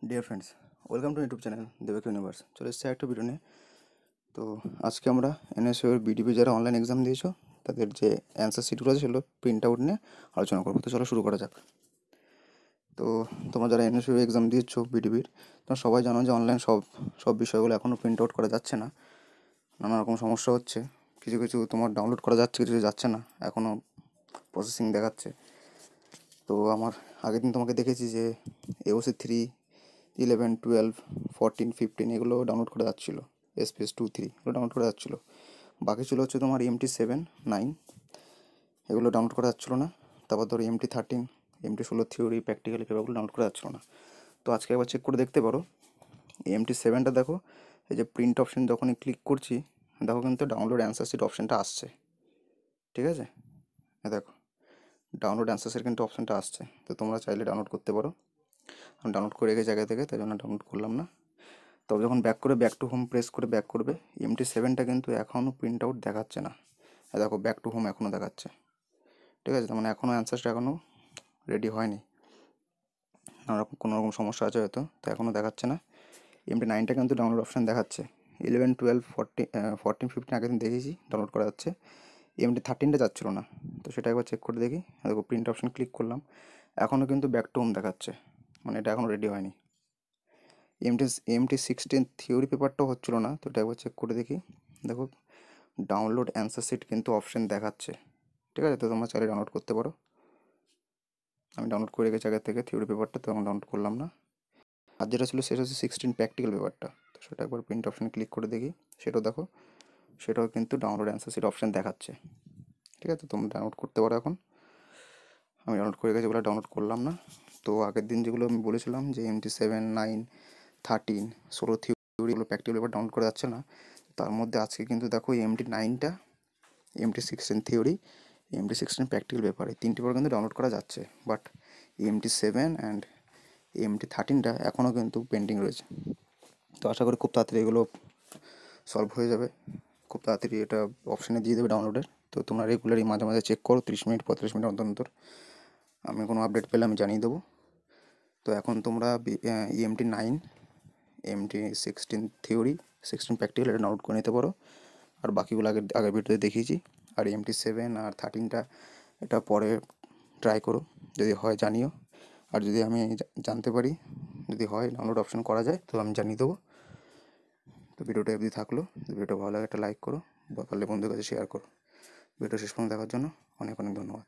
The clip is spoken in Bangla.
Deer friends, welcome to YouTube channel Debek Universe. চলে এসেছে একটা ভিডিও নিয়ে। তো আজকে আমরা এনএসইউ এর বিডিপি যারা অনলাইন এক্সাম দিয়েছো তাদের যে অ্যান্সার শিটগুলো আছে সেগুলো প্রিন্ট আউট নিয়ে আলোচনা করবো। তো চলো শুরু করা যাক। তো তোমরা যারা এনএসইউ এক্সাম দিয়েছো বিডিপির, তোমরা সবাই জানো যে অনলাইন সব সব বিষয়গুলো এখনও প্রিন্ট আউট করা যাচ্ছে না। নানা রকম সমস্যা হচ্ছে। কিছু কিছু তোমার ডাউনলোড করা যাচ্ছে, কিছু কিছু যাচ্ছে না, এখনও প্রসেসিং দেখাচ্ছে। তো আমার আগের দিন তোমাকে দেখেছি যে এওসি 3, 11, 12, 14, 15 এগুলো ডাউনলোড করা যাচ্ছিলো। এসপিএস 2, 3 এগুলো ডাউনলোড করা যাচ্ছিলো। বাকি ছিল হচ্ছে তোমার EMT 7, 9 এগুলো ডাউনলোড করা যাচ্ছিলো না। তারপর ধরো EMT 13, EMT 16 থিওরি প্র্যাকটিক্যালি পেপারগুলো ডাউনলোড করা যাচ্ছিলো না। তো আজকে একবার চেক করে দেখতে পারো। EMT 7টা দেখো, এই যে প্রিন্ট অপশন যখনই ক্লিক করছি দেখো কিন্তু ডাউনলোড অ্যান্সার শিট অপশানটা আসছে। ঠিক আছে, দেখো ডাউনলোড অ্যান্সার শিট কিন্তু অপশানটা আসছে। তো তোমরা চাইলে ডাউনলোড করতে পারো। আমি ডাউনলোড করে রেখে জায়গা থেকে, তাই জন্য ডাউনলোড করলাম না। তবে যখন ব্যাক টু হোম প্রেস করে ব্যাক করবে, EMT 7টা কিন্তু এখনও প্রিন্ট আউট দেখাচ্ছে না। দেখো ব্যাক টু হোম এখনও দেখাচ্ছে। ঠিক আছে, তার মানে এখনও অ্যান্সারটা এখনও রেডি হয়নি, কোনো রকম সমস্যা আছে হয়তো, তো এখনও দেখাচ্ছে না। EMT 9টা কিন্তু ডাউনলোড অপশান দেখাচ্ছে। 11, 12, 14, 15 আগের দিন দেখেছি ডাউনলোড করা যাচ্ছে। EMT 13টা যাচ্ছিলো না। তো সেটা একবার চেক করে দেখি। দেখো প্রিন্ট অপশান ক্লিক করলাম, এখনও কিন্তু ব্যাক টু হোম দেখাচ্ছে, মানে এটা এখনও রেডি হয়নি। EMT 16 থিওরি পেপারটাও হচ্ছিলো না। তো এটা একবার চেক করে দেখি। দেখো ডাউনলোড অ্যান্সার শিট কিন্তু অপশান দেখাচ্ছে। ঠিক আছে, তো তোমরা চাইলে ডাউনলোড করতে পারো। আমি ডাউনলোড করে রেখেছি আগের থেকে থিওরি পেপারটা, তো আমি ডাউনলোড করলাম না। আর যেটা ছিল সেটা হচ্ছে 16 প্র্যাকটিক্যাল পেপারটা। তো সেটা একবার প্রিন্ট অপশানে ক্লিক করে দেখি, সেটাও দেখো, সেটাও কিন্তু ডাউনলোড অ্যান্সার শিট অপশান দেখাচ্ছে। ঠিক আছে, তো তোমরা ডাউনলোড করতে পারো এখন। আমি ডাউনলোড করে রেখেছি, ওগুলো ডাউনলোড করলাম না। তো আগের দিন যেগুলো আমি বলেছিলাম যে EMT 7, 9, 13, 16 থিওরিগুলো প্র্যাকটিক্যাল পেপার ডাউনলোড করা যাচ্ছে না, তার মধ্যে আজকে কিন্তু দেখো EMT 9টা, EMT 16 theory, EMT 16 practical paper, এই তিনটি পেপার কিন্তু ডাউনলোড করা যাচ্ছে। বাট EMT 7 অ্যান্ড EMT 13টা এখনও কিন্তু পেন্ডিং রয়েছে। তো আশা করি খুব তাড়াতাড়ি এগুলো সলভ হয়ে যাবে। খুব তাড়াতাড়ি এটা অপশানে দিয়ে দেবে ডাউনলোডের। তো তোমরা রেগুলারই মাঝে মাঝে চেক করো, 30 মিনিট 35 মিনিট অন্তর অন্তর। আমি কোনো আপডেট পেলে আমি জানিয়ে দেবো। তো এখন তোমরা EMT 9, EMT 16 থিওরি, 16 প্র্যাকটিক্যাল এটা ডাউনলোড করে নিতে পারো। আর বাকিগুলো আগের ভিডিওতে দেখিয়েছি। আর EMT 7 আর 13টা এটা পরে ট্রাই করো, যদি হয় জানিও। আর যদি আমি জানতে পারি, যদি হয় ডাউনলোড অপশন করা যায়, তো আমি জানিয়ে দেবো। তো ভিডিওটা অবধি থাকলো। ভিডিওটা ভালো লাগে একটা লাইক করো, বা পারলে বন্ধুদের কাছে শেয়ার করো। ভিডিও শেষ পর্যন্ত দেখার জন্য অনেক অনেক ধন্যবাদ।